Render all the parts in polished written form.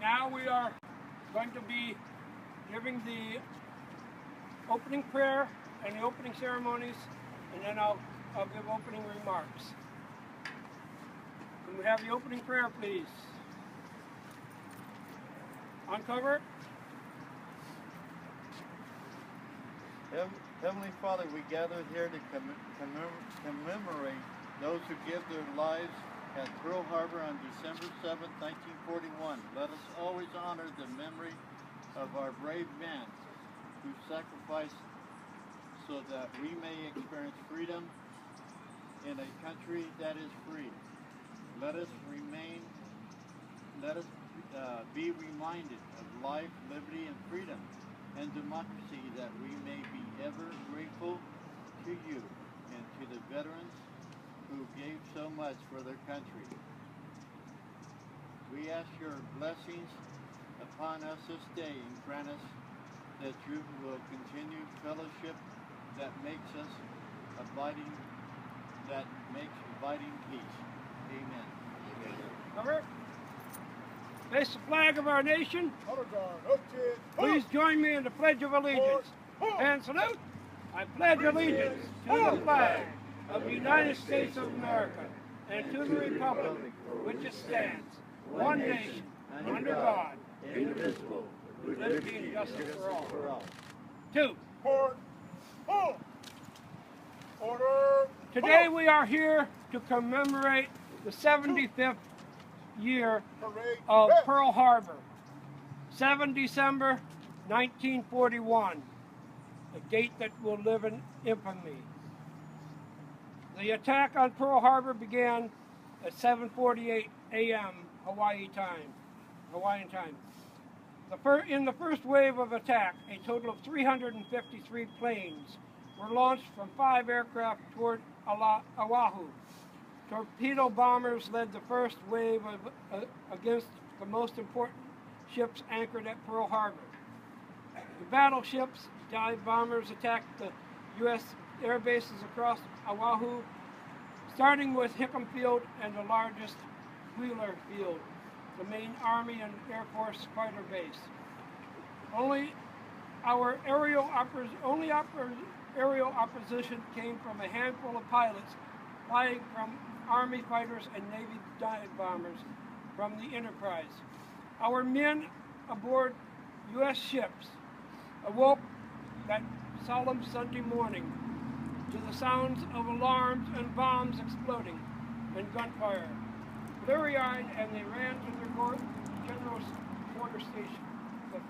Now we are going to be giving the opening prayer and the opening ceremonies, and then I'll give opening remarks. Can we have the opening prayer, please? Uncover. Heavenly Father, we gather here to commemorate those who give their lives at Pearl Harbor on December 7, 1941. Let us always honor the memory of our brave men who sacrificed so that we may experience freedom in a country that is free. Let us be reminded of life, liberty, and freedom and democracy, that we may be ever grateful to you and to the veterans who gave so much for their country. We ask your blessings upon us this day, and grant us that you will continue fellowship that makes abiding peace. Amen. Cover. Face the flag of our nation. Please join me in the Pledge of Allegiance. And salute. I pledge allegiance to the flag of the United States of America and to the republic which it stands, one nation, under God, indivisible, with liberty and justice for all. 2. Order. Today we are here to commemorate the 75th year of Pearl Harbor, 7 December 1941, a date that will live in infamy. The attack on Pearl Harbor began at 7:48 a.m. Hawaiian time. In the first wave of attack, a total of 353 planes were launched from 5 aircraft toward Oahu. Torpedo bombers led the first wave against the most important ships anchored at Pearl Harbor. The battleships, dive bombers attacked the U.S. air bases across Oahu, starting with Hickam Field and the largest Wheeler Field, the main Army and Air Force fighter base. Only aerial opposition came from a handful of pilots flying from Army fighters and Navy dive bombers from the Enterprise. Our men aboard U.S. ships awoke that solemn Sunday morning to the sounds of alarms and bombs exploding and gunfire. Bleary-eyed, and they ran to their general's quarter station. The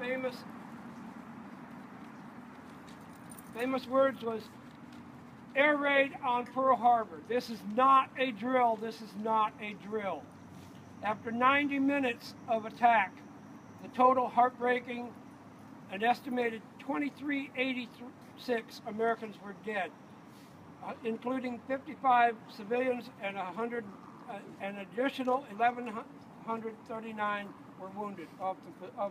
famous words was, "Air raid on Pearl Harbor. This is not a drill. This is not a drill." After 90 minutes of attack, the total heartbreaking, an estimated 2,386 Americans were dead, including 55 civilians, and an additional 1,139 were wounded of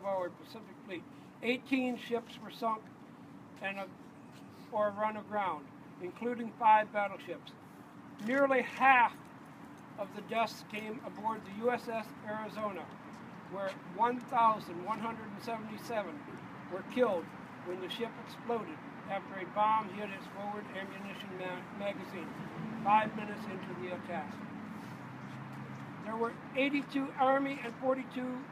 our Pacific Fleet. 18 ships were sunk or run aground, including 5 battleships. Nearly half of the deaths came aboard the USS Arizona, where 1,177 were killed when the ship exploded after a bomb hit its forward ammunition magazine 5 minutes into the attack. There were 82 Army and 42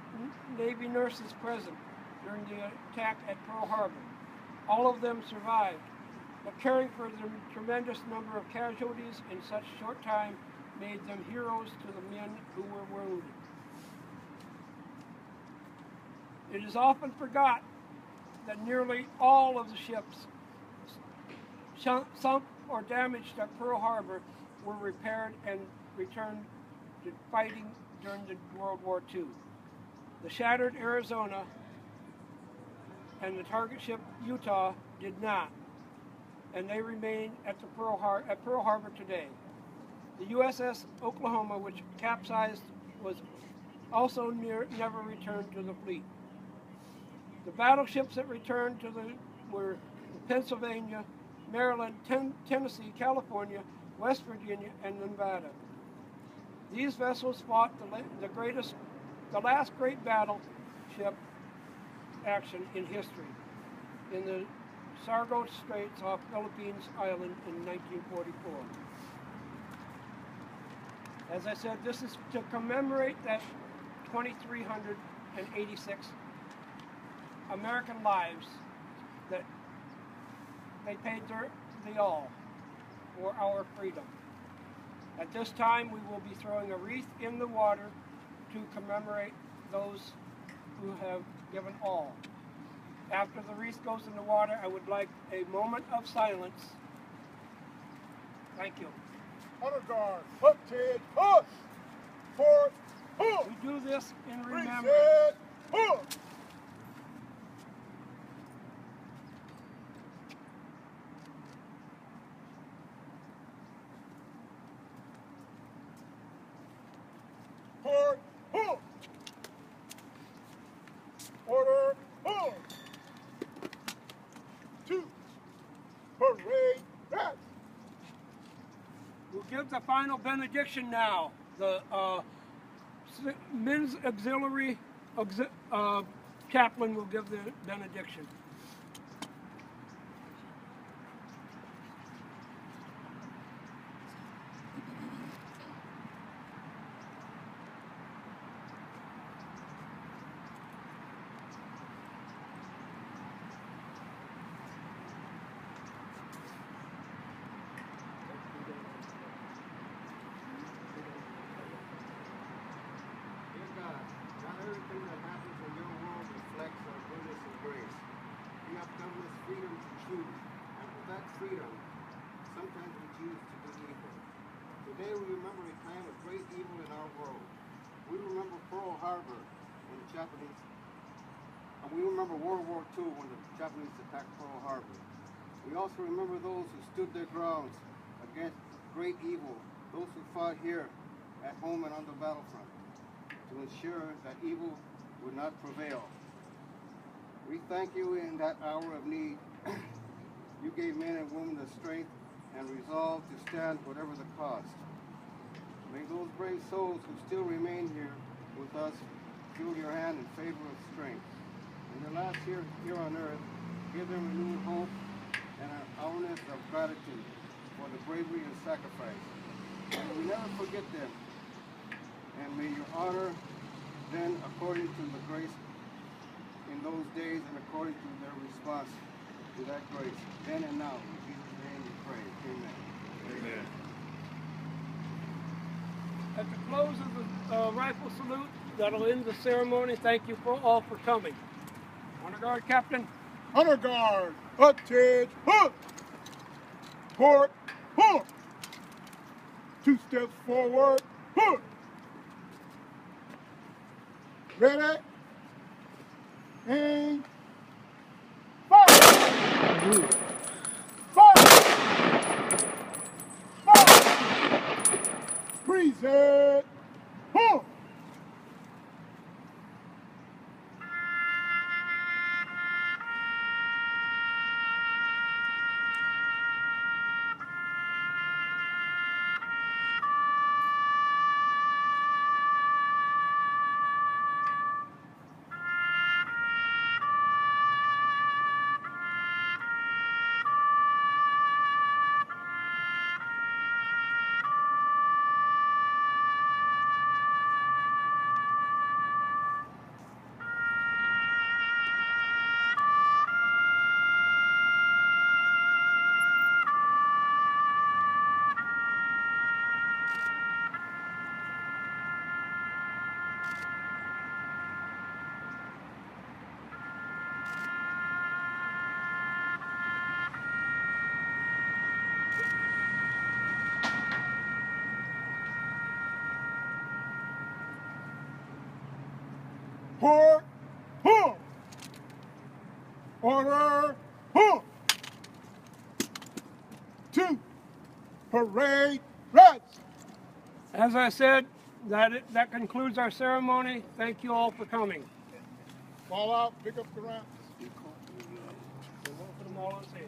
Navy nurses present during the attack at Pearl Harbor. All of them survived, but caring for the tremendous number of casualties in such short time made them heroes to the men who were wounded. It is often forgot that nearly all of the ships sunk or damaged at Pearl Harbor were repaired and returned to fighting during the World War II. The shattered Arizona and the target ship Utah did not, and they remain at Pearl Harbor today. The USS Oklahoma, which capsized, was also never returned to the fleet. The battleships that returned were Pennsylvania, Maryland, Tennessee, California, West Virginia, and Nevada. These vessels fought the last great battle battleship action in history in the Sargos Straits off Philippines Island in 1944. As I said, this is to commemorate that 2,386 American lives that they paid the all for our freedom. At this time, we will be throwing a wreath in the water to commemorate those who have given all. After the wreath goes in the water, I would like a moment of silence. Thank you. Honor guard, up, Ted, push! Port, pull! We do this in remembrance. Reset, pull! Port, pull! Order, pull! 2, parade, rest! We'll give the final benediction now. The men's auxiliary chaplain will give the benediction. Everything that happens in your world reflects our goodness and grace. You have given us freedom to choose, and for that freedom, sometimes we choose to do evil. Today we remember a time of great evil in our world. We remember Pearl Harbor when the Japanese, and we remember World War II when the Japanese attacked Pearl Harbor. We also remember those who stood their grounds against great evil, those who fought here at home and on the battlefront, to ensure that evil would not prevail. We thank you in that hour of need. You gave men and women the strength and resolve to stand whatever the cost. May those brave souls who still remain here with us feel your hand in favor of strength. In their last year here on earth, give them renewed hope and an awareness of gratitude for the bravery and sacrifice. May we never forget them. And may you honor them according to the grace in those days and according to their response to that grace, then and now. In Jesus' name we pray. Amen. At the close of the rifle salute, that'll end the ceremony. Thank you all for coming. Honor Guard Captain. Honor guard, up, Ted, push! Port, pull! 2 steps forward, push! Ready? Aim. Fire! Fire! Fire! Freeze it! Pull! Port, pull! Order, pull! 2, parade, rest! As I said, that concludes our ceremony. Thank you all for coming. Fall out, pick up the rounds. We'll put them all on the table.